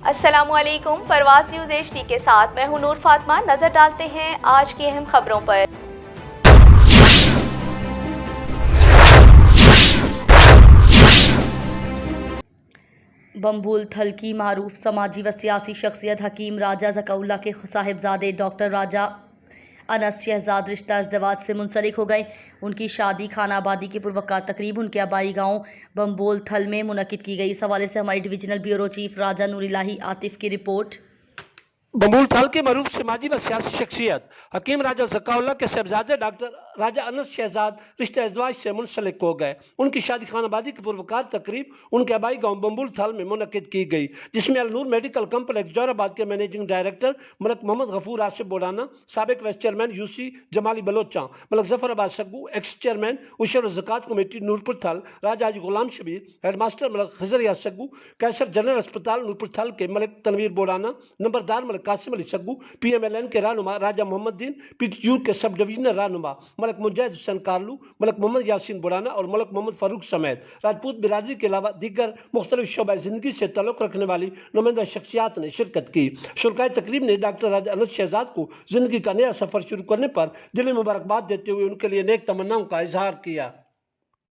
السلام علیکم، پرواز نیوز HD کے ساتھ میں ہوں نور فاطمہ۔ نظر ڈالتے ہیں آج کی اہم خبروں پر۔ بمبول تھل کی معروف سماجی و سیاسی شخصیت حکیم راجہ ذکاء اللہ کے صاحبزادے ڈاکٹر راجہ انس شہزاد رشتہ ازدواج سے منسلک ہو گئے۔ ان کی شادی خانہ آبادی کی پروقار تقریب ان کے آبائی گاؤں بمبول تھل میں منعقد کی گئی۔ اس حوالے سے ہماری ڈویژنل بیورو چیف راجہ نور الہی عاطف کی رپورٹ۔ بمبول تھل کے معروف سماجی و سیاسی شخصیت حکیم راجہ ذکاء اللہ کے صاحبزادے ڈاکٹر راجہ انس شہزاد رشتہ ازدواج سے منسلک ہو گئے۔ ان کی شادی خانہ آبادی کی پروقار تقریب ان کے آبائی گاؤں بمبول تھل میں منعقد کی گئی، جس میں النور میڈیکل کمپلیکس جوہر آباد کے مینیجنگ ڈائریکٹر ملک محمد غفور آصف بوڑانہ، سابق وائس چیئرمین UC جمالی بلوچاں، ملک ظفر آباد سگو، ایکس چیئرمین عشر و زکوٰۃ کمیٹی نورپور تھل راجہ حاجی غلام شبیر، ہیڈ ماسٹر ملک خضریا سگو، کیسر جنرل اسپتال نورپور تھل کے ملک تنویر بوڑانہ، نمبردار ملک قاسم علی سگو، PMLN کے رہنما راجہ محمد دین، PTU کے سب ڈویژنل رہنما ملک مجاہد حسین کارلو، ملک محمد یاسین بوڑانہ اور ملک محمد فاروق سمیت راجپوت برادری کے علاوہ دیگر مختلف شعبہ زندگی سے تعلق رکھنے والی نمائندہ شخصیات نے شرکت کی۔ شرکائے تقریب نے ڈاکٹر راجہ انس شہزاد کو زندگی کا نیا سفر شروع کرنے پر دلی مبارکباد دیتے ہوئے ان کے لیے نیک تمناؤں کا اظہار کیا۔